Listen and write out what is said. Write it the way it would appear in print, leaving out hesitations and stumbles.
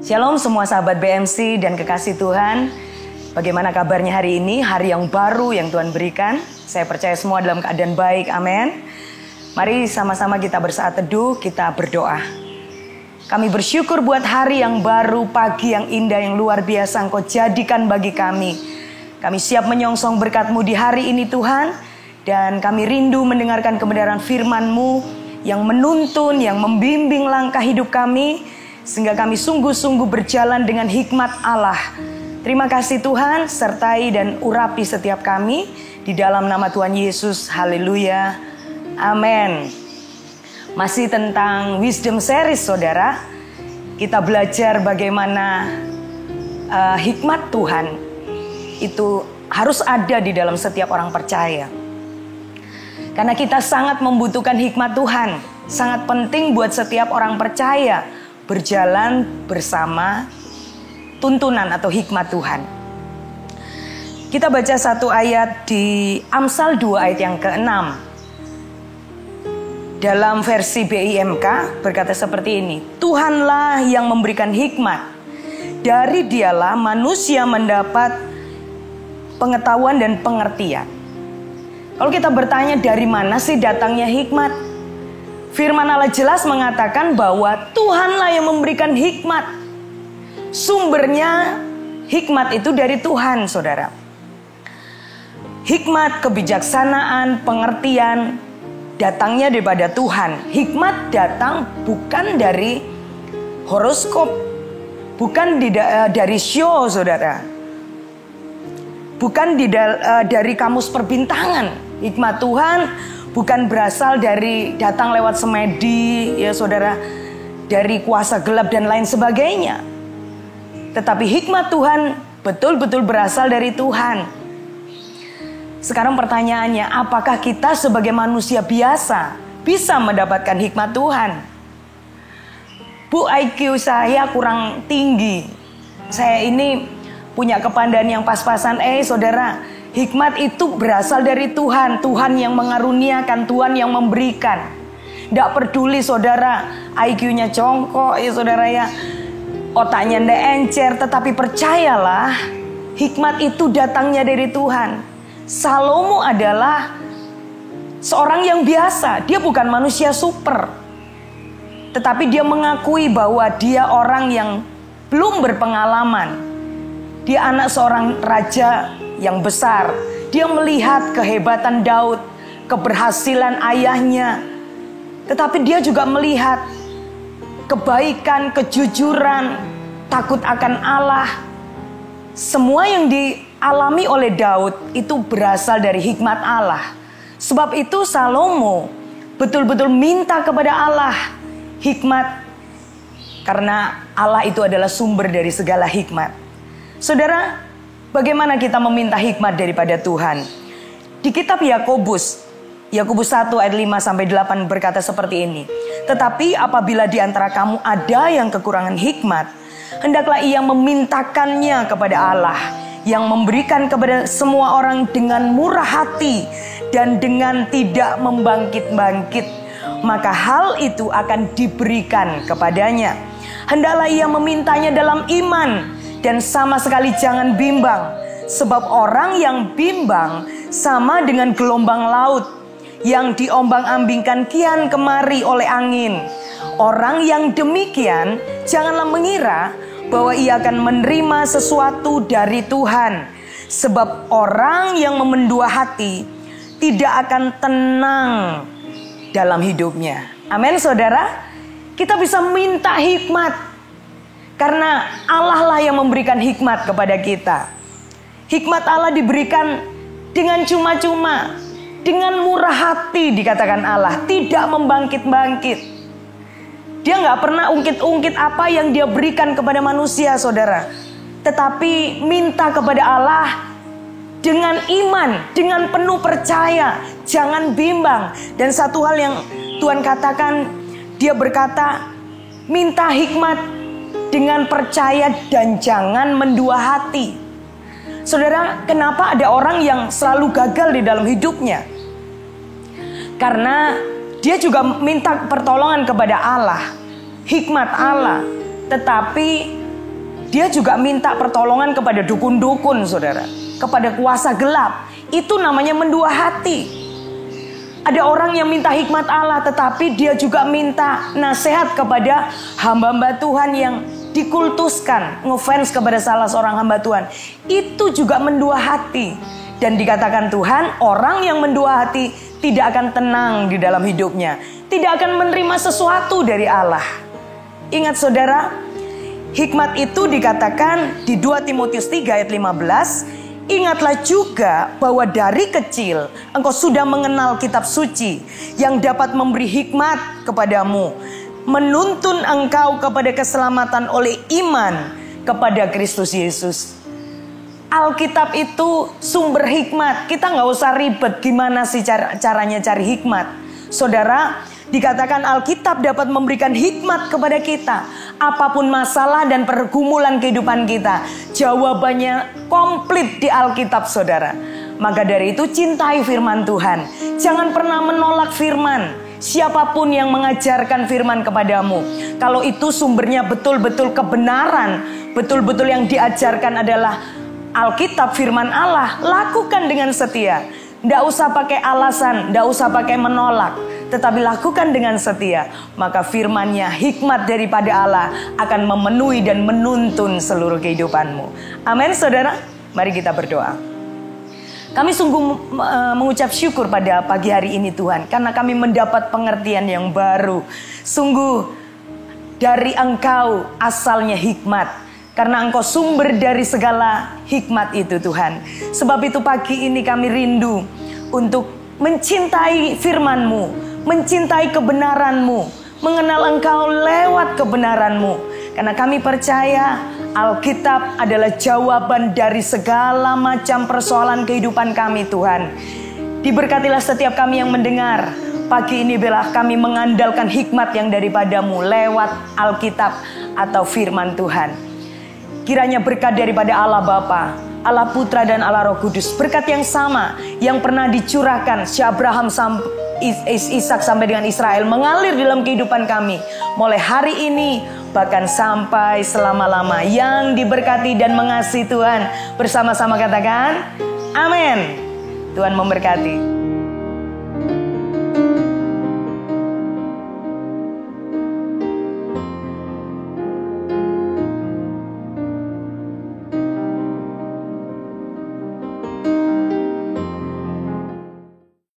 Shalom semua sahabat BMC dan kekasih Tuhan. Bagaimana kabarnya hari ini? Hari yang baru yang Tuhan berikan. Saya percaya semua dalam keadaan baik. Amin. Mari sama-sama kita bersaat teduh, kita berdoa. Kami bersyukur buat hari yang baru, pagi yang indah, yang luar biasa Engkau jadikan bagi kami. Kami siap menyongsong berkat-Mu di hari ini Tuhan. Dan kami rindu mendengarkan kebenaran firman-Mu yang menuntun, yang membimbing langkah hidup kami. Sehingga kami sungguh-sungguh berjalan dengan hikmat Allah. Terima kasih Tuhan, sertai dan urapi setiap kami. Di dalam nama Tuhan Yesus, haleluya, amin. Masih tentang Wisdom Series saudara. Kita belajar bagaimana hikmat Tuhan itu harus ada di dalam setiap orang percaya. Karena kita sangat membutuhkan hikmat Tuhan. Sangat penting buat setiap orang percaya berjalan bersama tuntunan atau hikmat Tuhan. Kita baca satu ayat di Amsal 2 ayat yang ke-6. Dalam versi BIMK berkata seperti ini. Tuhanlah yang memberikan hikmat. Dari dialah manusia mendapat pengetahuan dan pengertian. Kalau kita bertanya dari mana sih datangnya hikmat? Firman Allah jelas mengatakan bahwa Tuhanlah yang memberikan hikmat. Sumbernya hikmat itu dari Tuhan, saudara. Hikmat, kebijaksanaan, pengertian datangnya daripada Tuhan. Hikmat datang bukan dari horoskop, bukan dari show, saudara. Bukan dari kamus perbintangan. Hikmat Tuhan bukan berasal dari datang lewat semedi, ya saudara, dari kuasa gelap dan lain sebagainya. Tetapi hikmat Tuhan betul-betul berasal dari Tuhan. Sekarang pertanyaannya, apakah kita sebagai manusia biasa bisa mendapatkan hikmat Tuhan? Bu, IQ saya kurang tinggi. Saya ini punya kepandaian yang pas-pasan. Saudara, hikmat itu berasal dari Tuhan. Tuhan yang mengaruniakan, Tuhan yang memberikan. Tidak peduli saudara IQ-nya congkok ya saudara ya, otaknya ndak encer, tetapi percayalah hikmat itu datangnya dari Tuhan. Salomo adalah seorang yang biasa. Dia bukan manusia super. Tetapi dia mengakui bahwa dia orang yang belum berpengalaman. Dia anak seorang raja yang besar. Dia melihat kehebatan Daud, keberhasilan ayahnya. Tetapi dia juga melihat kebaikan, kejujuran, takut akan Allah. Semua yang dialami oleh Daud itu berasal dari hikmat Allah. Sebab itu Salomo betul-betul minta kepada Allah hikmat. Karena Allah itu adalah sumber dari segala hikmat. Saudara, bagaimana kita meminta hikmat daripada Tuhan? Di kitab Yakobus 1 ayat 5-8 berkata seperti ini. Tetapi apabila di antara kamu ada yang kekurangan hikmat, hendaklah ia memintakannya kepada Allah, yang memberikan kepada semua orang dengan murah hati dan dengan tidak membangkit-bangkit. Maka hal itu akan diberikan kepadanya. Hendaklah ia memintanya dalam iman dan sama sekali jangan bimbang. Sebab orang yang bimbang sama dengan gelombang laut yang diombang-ambingkan kian kemari oleh angin. Orang yang demikian janganlah mengira bahwa ia akan menerima sesuatu dari Tuhan. Sebab orang yang memendua hati tidak akan tenang dalam hidupnya. Amin saudara. Kita bisa minta hikmat. Karena Allah lah yang memberikan hikmat kepada kita. Hikmat Allah diberikan dengan cuma-cuma, dengan murah hati dikatakan Allah, tidak membangkit-bangkit. Dia gak pernah ungkit-ungkit apa yang dia berikan kepada manusia saudara. Tetapi minta kepada Allah dengan iman, dengan penuh percaya, jangan bimbang. Dan satu hal yang Tuhan katakan, dia berkata, minta hikmat dengan percaya dan jangan mendua hati. Saudara, kenapa ada orang yang selalu gagal di dalam hidupnya? Karena dia juga minta pertolongan kepada Allah, hikmat Allah. Tetapi dia juga minta pertolongan kepada dukun-dukun, saudara, kepada kuasa gelap. Itu namanya mendua hati. Ada orang yang minta hikmat Allah, tetapi dia juga minta nasihat kepada hamba-hamba Tuhan yang dikultuskan, ngefans kepada salah seorang hamba Tuhan. Itu juga mendua hati. Dan dikatakan Tuhan, orang yang mendua hati tidak akan tenang di dalam hidupnya, tidak akan menerima sesuatu dari Allah. Ingat saudara, hikmat itu dikatakan di 2 Timotius 3 ayat 15, ingatlah juga bahwa dari kecil engkau sudah mengenal kitab suci yang dapat memberi hikmat kepadamu, menuntun engkau kepada keselamatan oleh iman kepada Kristus Yesus. Alkitab itu sumber hikmat. Kita nggak usah ribet gimana sih caranya cari hikmat. Saudara, dikatakan Alkitab dapat memberikan hikmat kepada kita. Apapun masalah dan pergumulan kehidupan kita, jawabannya komplit di Alkitab, saudara. Maka dari itu cintai firman Tuhan. Jangan pernah menolak firman. Siapapun yang mengajarkan firman kepadamu, kalau itu sumbernya betul-betul kebenaran, betul-betul yang diajarkan adalah Alkitab firman Allah, lakukan dengan setia. Tidak usah pakai alasan, tidak usah pakai menolak, tetapi lakukan dengan setia. Maka firman-Nya, hikmat daripada Allah akan memenuhi dan menuntun seluruh kehidupanmu. Amin saudara, mari kita berdoa. Kami sungguh mengucap syukur pada pagi hari ini Tuhan, karena kami mendapat pengertian yang baru. Sungguh dari Engkau asalnya hikmat, karena Engkau sumber dari segala hikmat itu Tuhan. Sebab itu pagi ini kami rindu untuk mencintai firman-Mu, mencintai kebenaran-Mu, mengenal Engkau lewat kebenaran-Mu. Karena kami percaya Alkitab adalah jawaban dari segala macam persoalan kehidupan kami Tuhan. Diberkatilah setiap kami yang mendengar. Pagi ini biarlah kami mengandalkan hikmat yang daripada-Mu lewat Alkitab atau firman Tuhan. Kiranya berkat daripada Allah Bapa, Allah Putra dan Allah Roh Kudus, berkat yang sama yang pernah dicurahkan si Abraham, Ishak sampai dengan Israel, mengalir dalam kehidupan kami mulai hari ini bahkan sampai selama-lama. Yang diberkati dan mengasihi Tuhan, bersama-sama katakan amin. Tuhan memberkati.